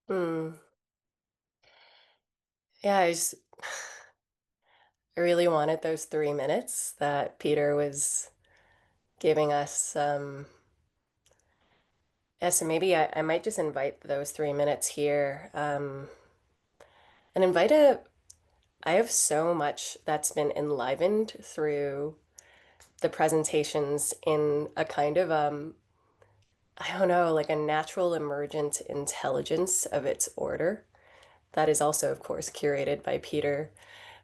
Mm. Yeah, I really wanted those 3 minutes that Peter was giving us. Yeah, so maybe I might just invite those 3 minutes here. And invite I have so much that's been enlivened through the presentations in a kind of, I don't know, like a natural emergent intelligence of its order. That is also, of course, curated by Peter.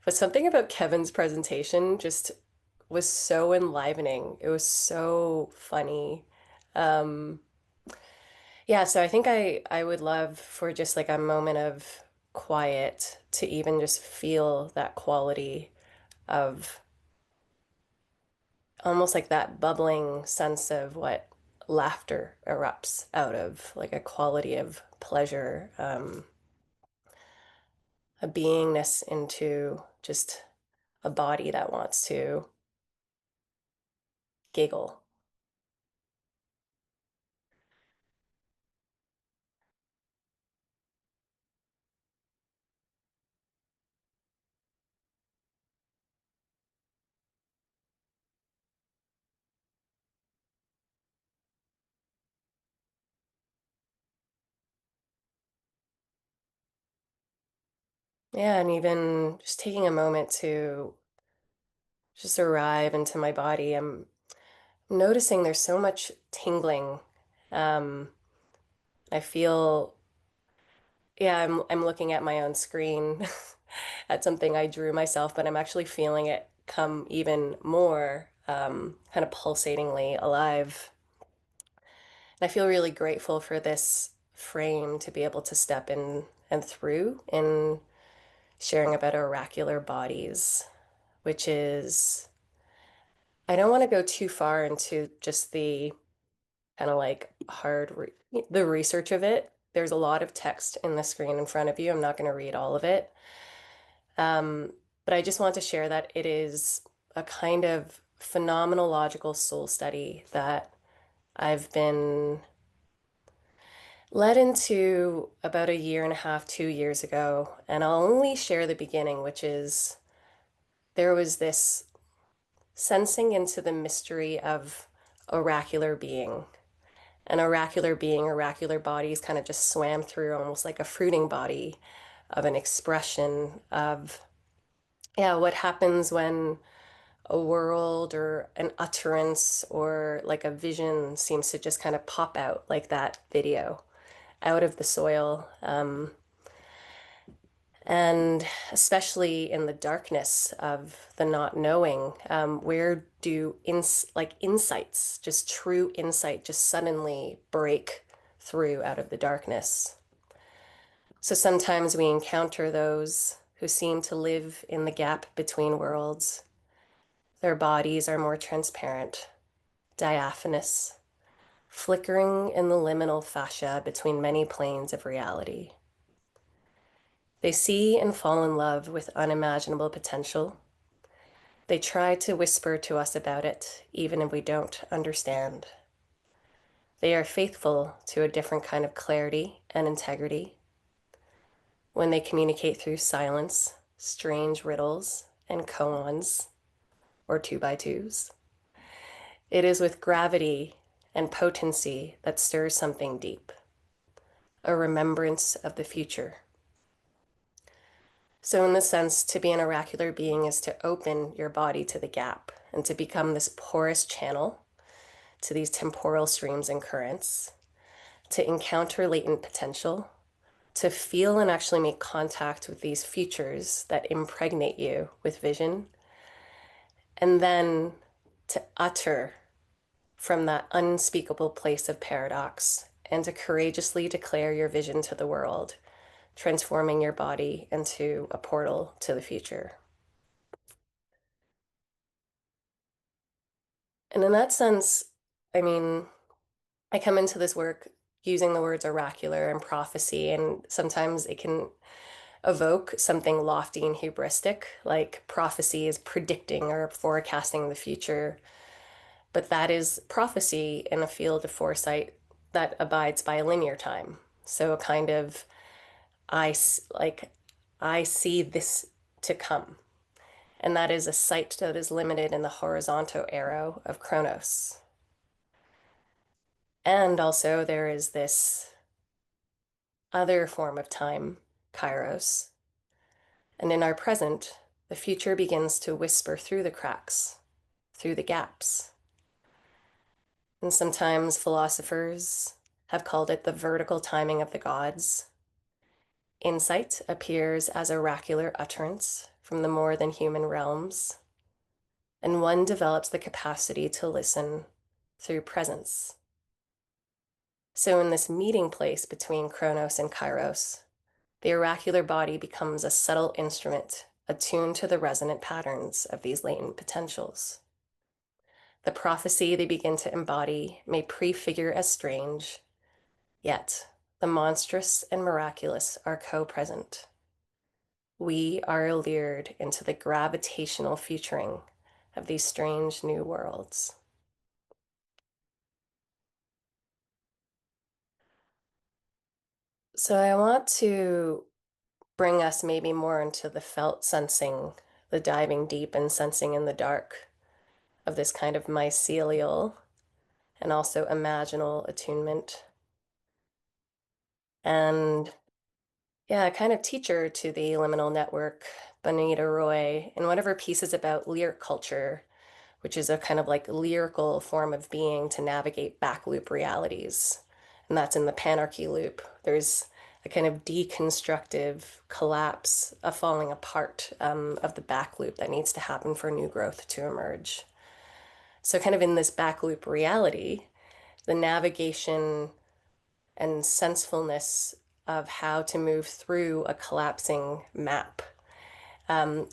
But something about Kevin's presentation just was so enlivening. It was so funny. Um, yeah, so I think I would love for just like a moment of quiet to even just feel that quality of almost like that bubbling sense of what laughter erupts out of, like a quality of pleasure, a beingness into just a body that wants to giggle. Yeah, and even just taking a moment to just arrive into my body. I'm noticing there's so much tingling. Um, I feel, yeah, I'm looking at my own screen at something I drew myself, but I'm actually feeling it come even more, kind of pulsatingly alive. And I feel really grateful for this frame to be able to step in and through in sharing about oracular bodies, which is, I don't want to go too far into just the kind of like the research of it. There's a lot of text in the screen in front of you. I'm not going to read all of it. Um, but I just want to share that it is a kind of phenomenological soul study that I've been led into about a year and a half, 2 years ago. And I'll only share the beginning, which is there was this sensing into the mystery of oracular being. An oracular being, oracular bodies kind of just swam through almost like a fruiting body of an expression of, yeah, what happens when a world or an utterance or like a vision seems to just kind of pop out like that video out of the soil. And especially in the darkness of the not knowing, where do insights, just true insight, just suddenly break through out of the darkness? So sometimes we encounter those who seem to live in the gap between worlds. Their bodies are more transparent, diaphanous, flickering in the liminal fascia between many planes of reality. They see and fall in love with unimaginable potential. They try to whisper to us about it, even if we don't understand. They are faithful to a different kind of clarity and integrity. When they communicate through silence, strange riddles, and koans, or two by twos, it is with gravity and potency that stirs something deep, a remembrance of the future. So, in the sense, to be an oracular being is to open your body to the gap and to become this porous channel to these temporal streams and currents, to encounter latent potential, to feel and actually make contact with these futures that impregnate you with vision, and then to utter from that unspeakable place of paradox and to courageously declare your vision to the world, transforming your body into a portal to the future. And in that sense, I mean, I come into this work using the words oracular and prophecy, and sometimes it can evoke something lofty and hubristic, like prophecy is predicting or forecasting the future. But that is prophecy in a field of foresight that abides by a linear time. So a kind of like I see this to come. And that is a sight that is limited in the horizontal arrow of Chronos. And also there is this other form of time, Kairos. And in our present, the future begins to whisper through the cracks, through the gaps. And sometimes philosophers have called it the vertical timing of the gods. Insight appears as oracular utterance from the more than human realms, and one develops the capacity to listen through presence. So, in this meeting place between Chronos and Kairos, the oracular body becomes a subtle instrument attuned to the resonant patterns of these latent potentials. The prophecy they begin to embody may prefigure as strange, yet the monstrous and miraculous are co-present. We are allured into the gravitational futuring of these strange new worlds. So I want to bring us maybe more into the felt sensing, the diving deep and sensing in the dark of this kind of mycelial and also imaginal attunement. And yeah, a kind of teacher to the liminal network, Bonita Roy, in one of her pieces about lyric culture, which is a kind of like lyrical form of being to navigate back loop realities. And that's in the panarchy loop. There's a kind of deconstructive collapse, a falling apart of the back loop that needs to happen for new growth to emerge. So, kind of in this back loop reality, the navigation and sensefulness of how to move through a collapsing map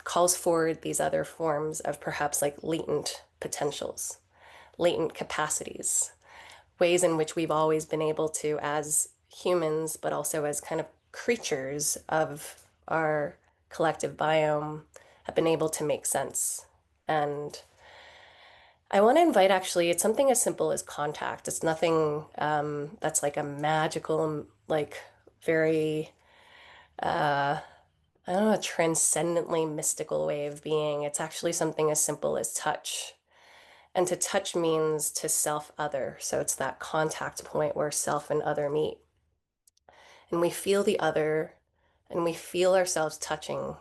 calls forward these other forms of perhaps like latent potentials, latent capacities, ways in which we've always been able to, as humans, but also as kind of creatures of our collective biome, have been able to make sense. And I want to invite actually, it's something as simple as contact. It's nothing that's like a magical, like very, I don't know, a transcendently mystical way of being. It's actually something as simple as touch. And to touch means to self other. So it's that contact point where self and other meet. And we feel the other and we feel ourselves touching.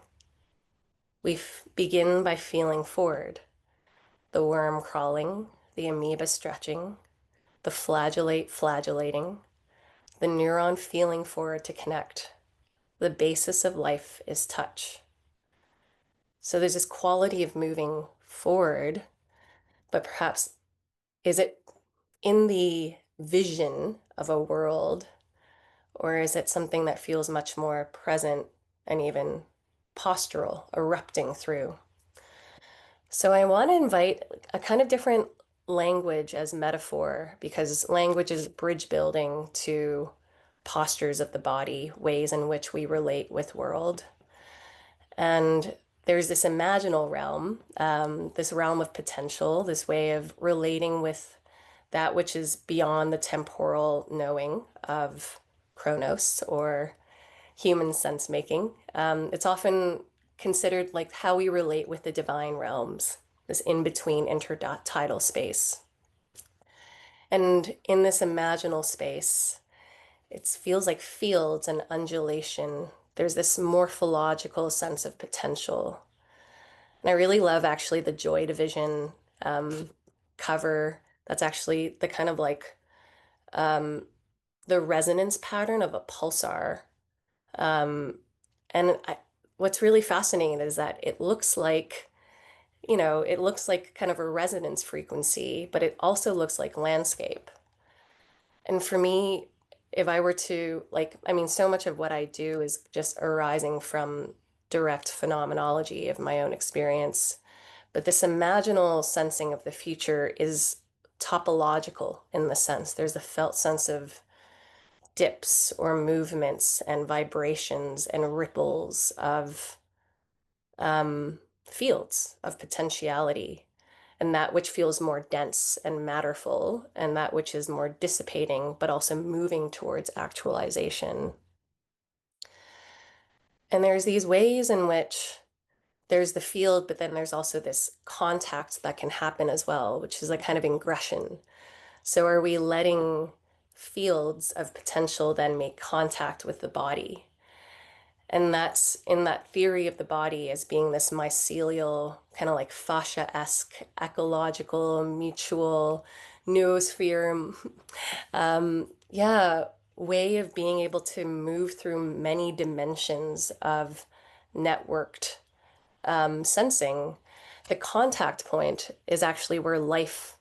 We begin by feeling forward, the worm crawling, the amoeba stretching, the flagellate flagellating, the neuron feeling forward to connect. The basis of life is touch. So there's this quality of moving forward, but perhaps is it in the vision of a world, or is it something that feels much more present and even postural, erupting through? So I want to invite a kind of different language as metaphor because language is bridge building to postures of the body, ways in which we relate with world. And there's this imaginal realm, this realm of potential, this way of relating with that which is beyond the temporal knowing of Chronos or human sense making. It's often considered like how we relate with the divine realms, this in between intertidal space. And in this imaginal space, it feels like fields and undulation. There's this morphological sense of potential. And I really love actually the Joy Division um, cover. That's actually the kind of like the resonance pattern of a pulsar. Um, and what's really fascinating is that it looks like, it looks like kind of a resonance frequency, but it also looks like landscape. And for me, if I were to like, I mean, so much of what I do is just arising from direct phenomenology of my own experience. But this imaginal sensing of the future is topological in the sense there's a felt sense of dips or movements and vibrations and ripples of fields of potentiality, and that which feels more dense and matterful, and that which is more dissipating, but also moving towards actualization. And there's these ways in which there's the field, but then there's also this contact that can happen as well, which is like kind of ingression. So are we letting fields of potential then make contact with the body? And that's in that theory of the body as being this mycelial, kind of like fascia-esque, ecological, mutual, noosphere, yeah, way of being able to move through many dimensions of networked sensing. The contact point is actually where life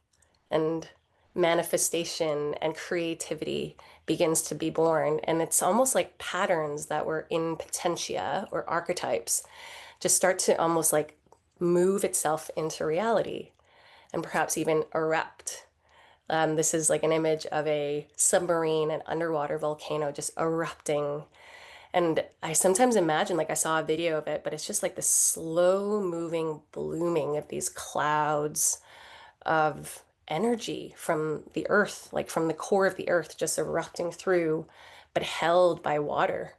and manifestation and creativity begins to be born. And it's almost like patterns that were in potentia or archetypes just start to almost like move itself into reality and perhaps even erupt. This is like an image of a submarine and underwater volcano just erupting. And I sometimes imagine, like I saw a video of it, but it's just like the slow moving blooming of these clouds of energy from the earth, like from the core of the earth, just erupting through, but held by water.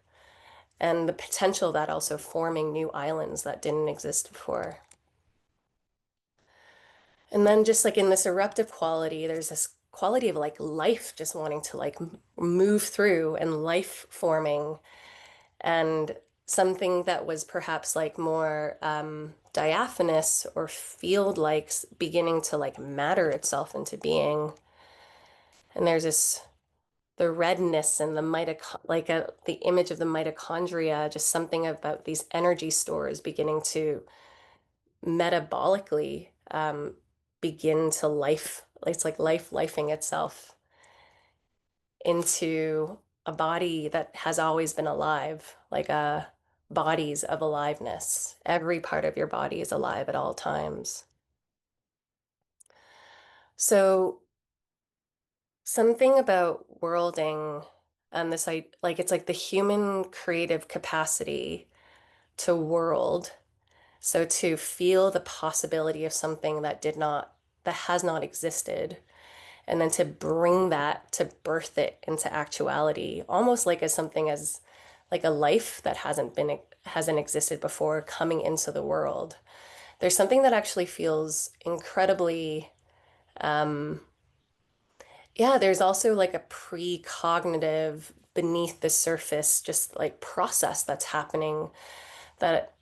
And the potential that also forming new islands that didn't exist before. And then just like in this eruptive quality, there's this quality of like life just wanting to like move through and life forming and something that was perhaps like more diaphanous or field like beginning to like matter itself into being. And there's this the redness and the like the image of the mitochondria, just something about these energy stores beginning to metabolically begin to life. It's like life lifing itself into a body that has always been alive, like a bodies of aliveness. Every part of your body is alive at all times. So something about worlding and this I like it's like the human creative capacity to world. So to feel the possibility of something that has not existed, and then to bring that, to birth it into actuality, almost like as something as like a life that hasn't existed before coming into the world. There's something that actually feels incredibly, um, yeah, there's also like a precognitive beneath the surface, just like process that's happening that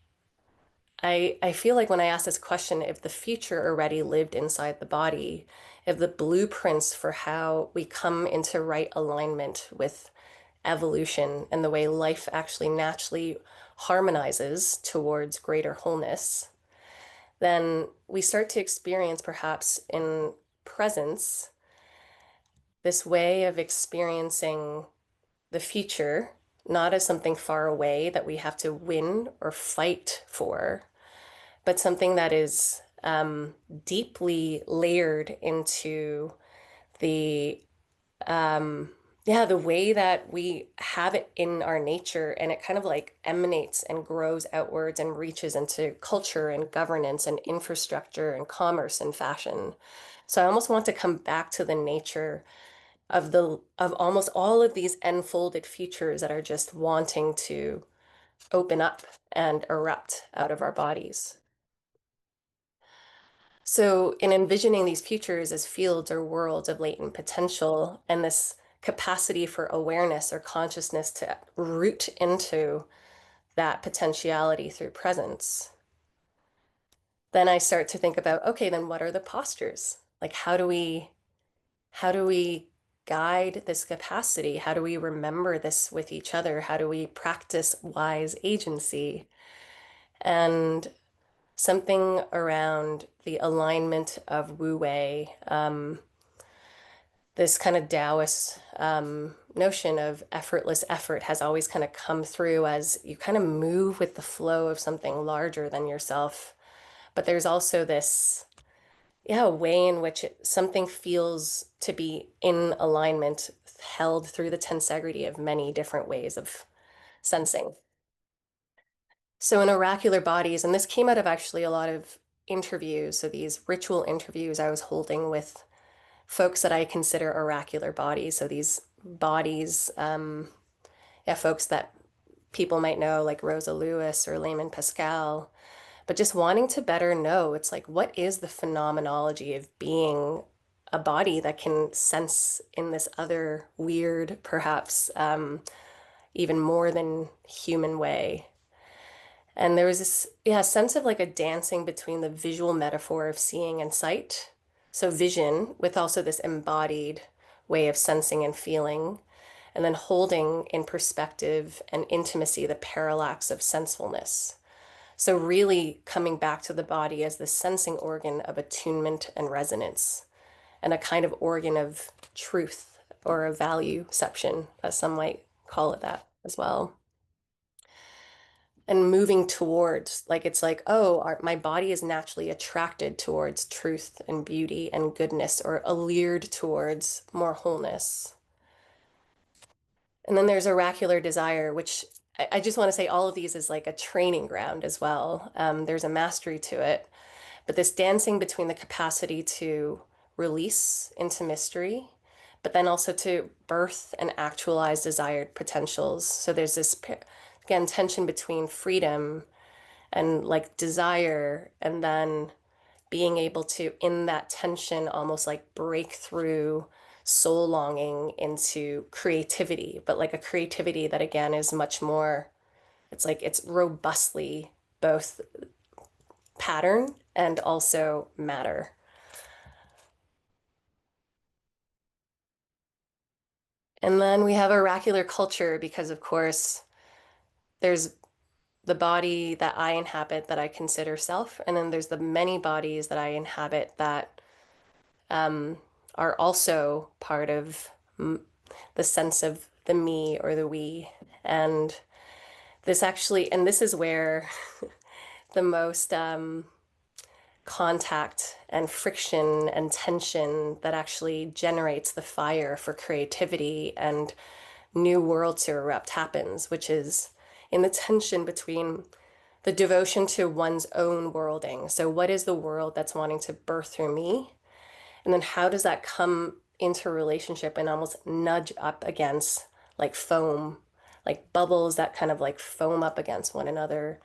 I feel like when I ask this question, if the future already lived inside the body, if the blueprints for how we come into right alignment with evolution and the way life actually naturally harmonizes towards greater wholeness, then we start to experience perhaps in presence this way of experiencing the future, not as something far away that we have to win or fight for, but something that is deeply layered into the um, yeah, the way that we have it in our nature, and it kind of like emanates and grows outwards and reaches into culture and governance and infrastructure and commerce and fashion. So I almost want to come back to the nature of almost all of these enfolded futures that are just wanting to open up and erupt out of our bodies. So, in envisioning these futures as fields or worlds of latent potential and this capacity for awareness or consciousness to root into that potentiality through presence, then I start to think about, okay, then what are the postures? Like, how do we guide this capacity? How do we remember this with each other? How do we practice wise agency? And something around the alignment of Wu Wei, this kind of Taoist notion of effortless effort has always kind of come through as you kind of move with the flow of something larger than yourself. But there's also this, yeah, way in which something feels to be in alignment, held through the tensegrity of many different ways of sensing. So in oracular bodies, and this came out of actually a lot of interviews, so these ritual interviews I was holding with folks that I consider oracular bodies. So these bodies, yeah, folks that people might know, like Rosa Lewis or Layman Pascal, but just wanting to better know, it's like, what is the phenomenology of being a body that can sense in this other weird, perhaps even more than human way? And there was this, yeah, sense of like a dancing between the visual metaphor of seeing and sight. So vision with also this embodied way of sensing and feeling, and then holding in perspective and intimacy the parallax of sensefulness. So really coming back to the body as the sensing organ of attunement and resonance, and a kind of organ of truth or a valueception, as some might call it that as well. And moving towards, like it's like, oh, my body is naturally attracted towards truth and beauty and goodness, or allured towards more wholeness. And then there's oracular desire, which I just want to say all of these is like a training ground as well. There's a mastery to it, but this dancing between the capacity to release into mystery, but then also to birth and actualize desired potentials. So there's this, again, tension between freedom and like desire, and then being able to, in that tension, almost like break through soul longing into creativity, but like a creativity that again is much more, it's like it's robustly both pattern and also matter. And then we have oracular culture because, of course, there's the body that I inhabit that I consider self, and then there's the many bodies that I inhabit that um, are also part of the sense of the me or the we. And this actually, and this is where the most contact and friction and tension that actually generates the fire for creativity and new worlds to erupt happens, which is in the tension between the devotion to one's own worlding. So, what is the world that's wanting to birth through me? And then how does that come into relationship and almost nudge up against like foam, like bubbles that kind of like foam up against one another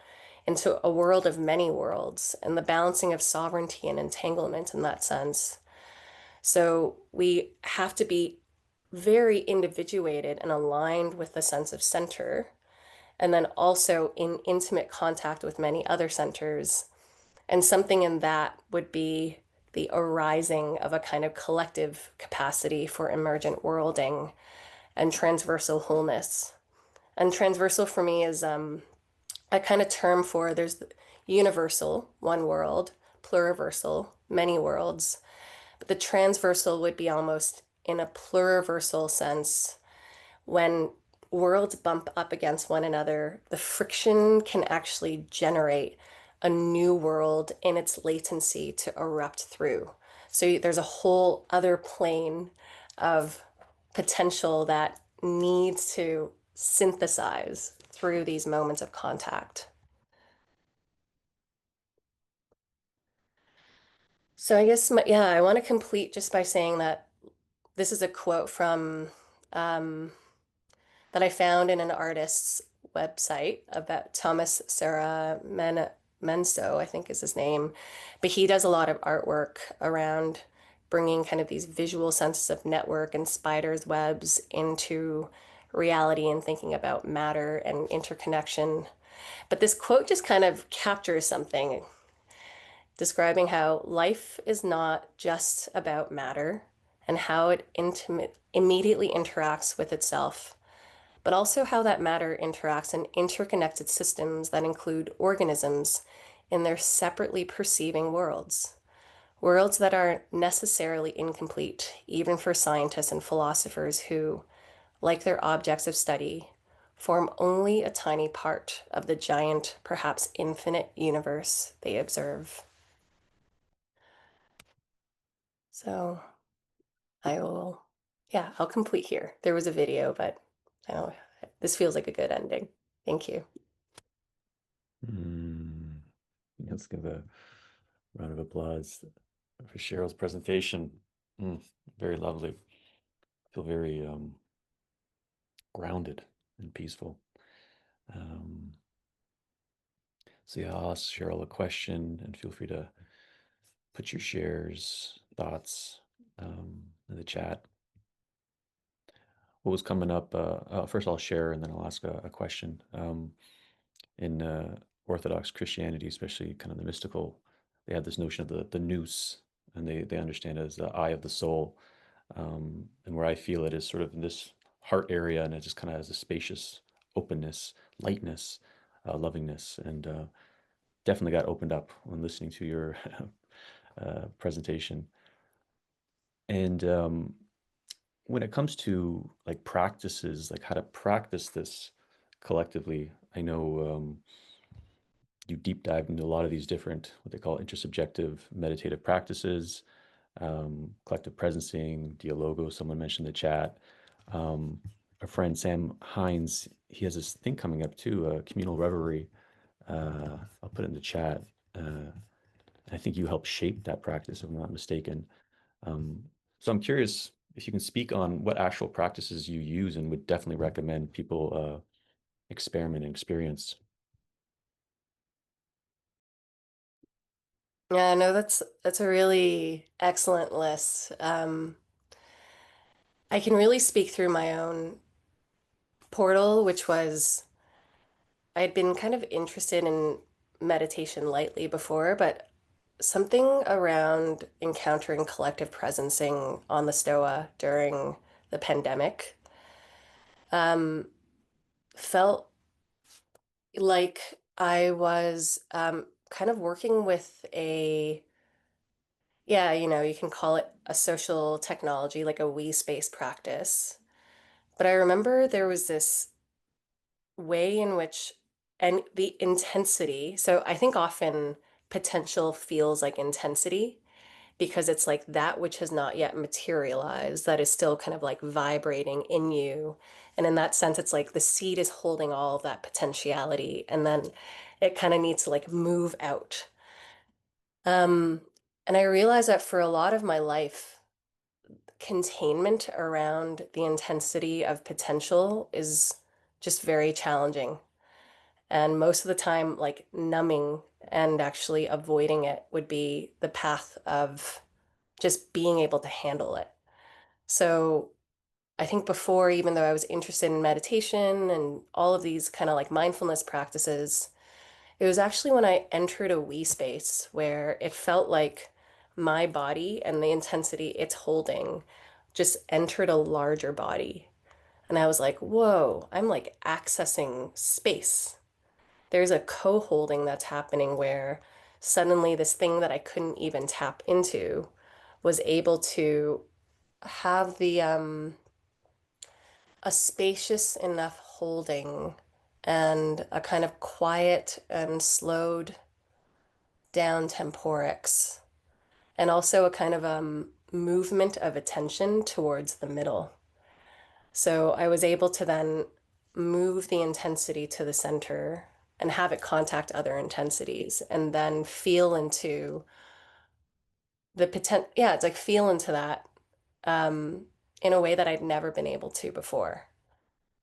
into a world of many worlds and the balancing of sovereignty and entanglement in that sense. So we have to be very individuated and aligned with the sense of center, and then also in intimate contact with many other centers, and something in that would be the arising of a kind of collective capacity for emergent worlding and transversal wholeness. And transversal for me is a kind of term for there's universal, one world, pluriversal, many worlds. But the transversal would be almost in a pluriversal sense when worlds bump up against one another, the friction can actually generate a new world in its latency to erupt through. So there's a whole other plane of potential that needs to synthesize through these moments of contact. So I guess, yeah, I want to complete just by saying that this is a quote from um, that I found in an artist's website about Thomas Sarah Menso, I think is his name. But he does a lot of artwork around bringing kind of these visual senses of network and spiders' webs into reality and thinking about matter and interconnection. But this quote just kind of captures something, describing how life is not just about matter and how it immediately interacts with itself, but also how that matter interacts in interconnected systems that include organisms in their separately perceiving worlds. Worlds that are necessarily incomplete, even for scientists and philosophers who, like their objects of study, form only a tiny part of the giant, perhaps infinite universe they observe. So I will, yeah, I'll complete here. There was a video, but I don't, this feels like a good ending. Thank you. Mm. Let's give a round of applause for Cheryl's presentation. Very lovely. I feel very grounded and peaceful. Um, so yeah, I'll ask Cheryl a question, and feel free to put your shares, thoughts in the chat. What was coming up? First, I'll share, and then I'll ask a question. In Orthodox Christianity, especially kind of the mystical, they have this notion of the nous, and they understand it as the eye of the soul. And where I feel it is sort of in this heart area, and it just kind of has a spacious openness, lightness, lovingness, and definitely got opened up when listening to your presentation. And when it comes to like practices, like how to practice this collectively, I know you deep dive into a lot of these different, what they call intersubjective meditative practices, collective presencing, dialogo, someone mentioned in the chat. Um, our friend Sam Hines, he has this thing coming up too, communal reverie. I'll put it in the chat. I think you helped shape that practice, if I'm not mistaken. Um, so I'm curious if you can speak on what actual practices you use and would definitely recommend people experiment and experience. Yeah, no, that's a really excellent list. I can really speak through my own portal, which was I'd been kind of interested in meditation lightly before, but something around encountering collective presencing on the Stoa during the pandemic um, felt like I was kind of working with yeah, you can call it a social technology, like a we space practice. But I remember there was this way in which, and the intensity. So I think often potential feels like intensity because it's like that which has not yet materialized that is still kind of like vibrating in you. And in that sense, it's like the seed is holding all of that potentiality, and then it kind of needs to like move out. Um, and I realized that for a lot of my life, containment around the intensity of potential is just very challenging. And most of the time, like numbing and actually avoiding it would be the path of just being able to handle it. So I think before, even though I was interested in meditation and all of these kind of like mindfulness practices, it was actually when I entered a we space where it felt like my body and the intensity it's holding just entered a larger body. And I was like, whoa, I'm like accessing space. There's a co-holding that's happening where suddenly this thing that I couldn't even tap into was able to have the a spacious enough holding and a kind of quiet and slowed down temporics, and also a kind of movement of attention towards the middle. So I was able to then move the intensity to the center and have it contact other intensities and then feel into the potential. Yeah, it's like feel into that um, in a way that I'd never been able to before.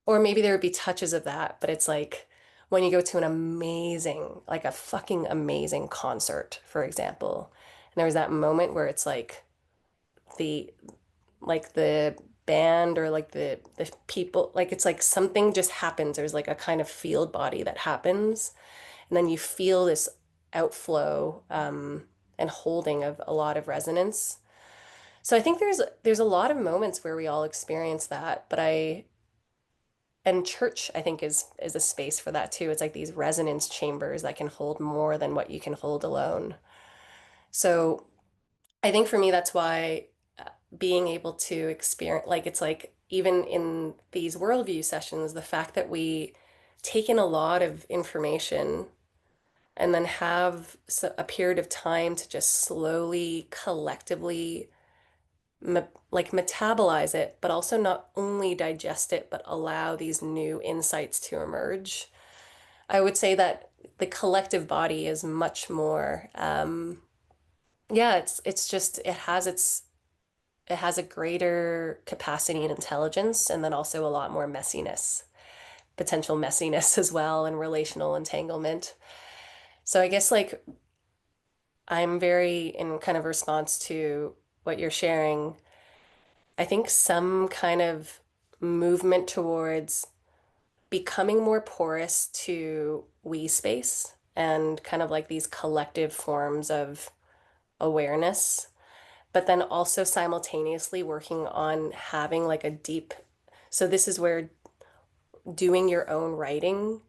Or maybe there would be touches of that, but it's like when you go to an amazing, like a fucking amazing concert, for example, and there was that moment where it's the like the band or like the people, like it's like something just happens. There's like a kind of field body that happens, and then you feel this outflow and holding of a lot of resonance. So I think there's a lot of moments where we all experience that, but I and church I think is a space for that too. It's like these resonance chambers that can hold more than what you can hold alone. So I think for me that's why being able to experience, like it's like even in these worldview sessions, the fact that we take in a lot of information and then have a period of time to just slowly collectively like metabolize it, but also not only digest it, but allow these new insights to emerge. I would say that the collective body is much more, yeah, it's just it has a greater capacity and intelligence, and then also a lot more messiness. potential messiness as well and relational entanglement. So I guess like I'm very in kind of response to what you're sharing. I think some kind of movement towards becoming more porous to we space and kind of like these collective forms of awareness, but then also simultaneously working on having like a deep. So this is where doing your own writing,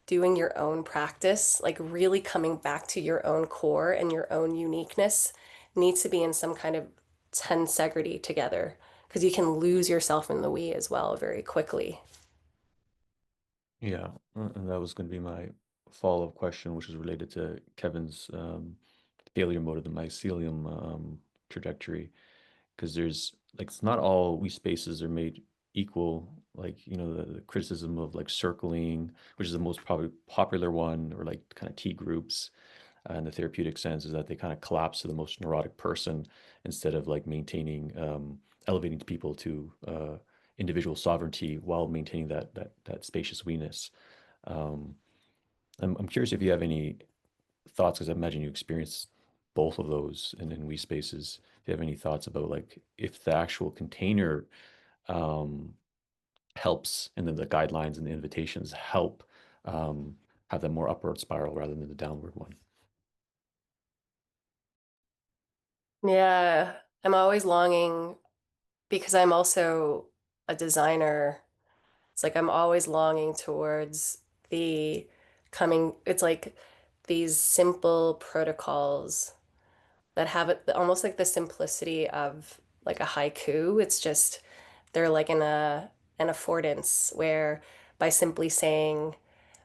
doing your own practice, like really coming back to your own core and your own uniqueness needs to be in some kind of tensegrity together because you can lose yourself in the we as well very quickly. Yeah, and that was going to be my follow-up question, which is related to Kevin's failure mode of the mycelium trajectory, because there's like it's not all we spaces are made equal. Like the criticism of like circling, which is the most probably popular one, or like kind of T groups in the therapeutic sense, is that they kind of collapse to the most neurotic person instead of like maintaining, elevating people to individual sovereignty while maintaining that spacious we-ness. Um, I'm curious if you have any thoughts, because I imagine you experienced both of those in we spaces. If you have any thoughts about like if the actual container um, helps, and then the guidelines and the invitations help um, have that more upward spiral rather than the downward one. Yeah, I'm always longing because I'm also a designer. It's like I'm always longing towards the it's like these simple protocols that have it almost like the simplicity of like a haiku. It's just they're like in an affordance where by simply saying,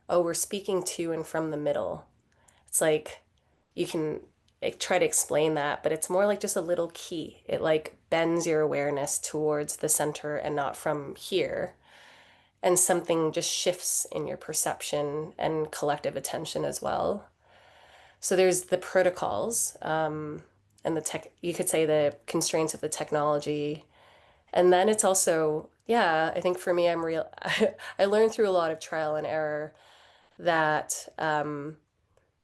"Oh, we're speaking to and from the middle." It's like you can try to explain that, but it's more like just a little key. It like bends your awareness towards the center and not from here. And something just shifts in your perception and collective attention as well. So there's the protocols, and the tech, you could say the constraints of the technology. And then it's also, yeah, I think for me, I learned through a lot of trial and error that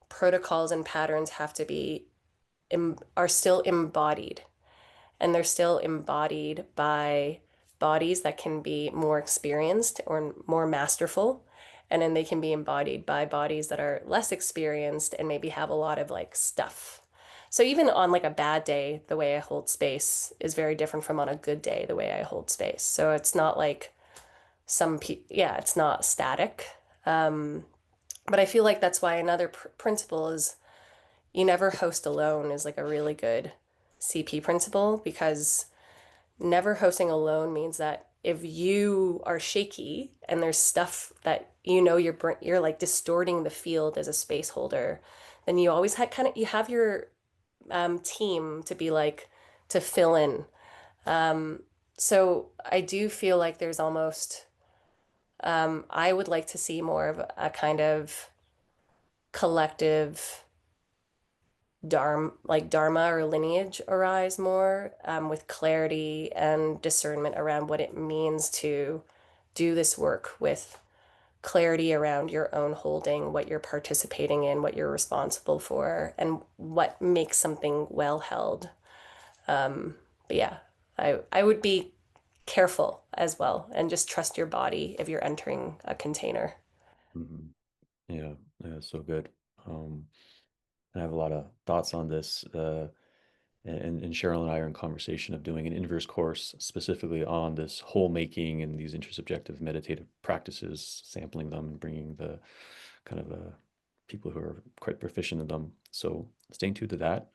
protocols and patterns have to are still embodied, and they're still embodied by bodies that can be more experienced or more masterful. And then they can be embodied by bodies that are less experienced and maybe have a lot of like stuff. So even on like a bad day, the way I hold space is very different from on a good day, the way I hold space. So it's not like yeah, it's not static. Um, but I feel like that's why another principle is you never host alone is like a really good CP principle because never hosting alone means that if you are shaky and there's stuff that you're like distorting the field as a space holder, then you always had kind of you have your team to be like to fill in. Um, so I do feel like there's almost I would like to see more of a kind of collective dharma or lineage arise more with clarity and discernment around what it means to do this work with clarity around your own holding, what you're participating in, what you're responsible for, and what makes something well held. But yeah, I would be careful as well and just trust your body if you're entering a container. Mhm. Yeah, yeah, so good. Um, and I have a lot of thoughts on this. And Cheryl and I are in conversation of doing an inverse course specifically on this whole making and these intersubjective meditative practices, sampling them, and bringing the kind of people who are quite proficient in them. So staying tuned to that.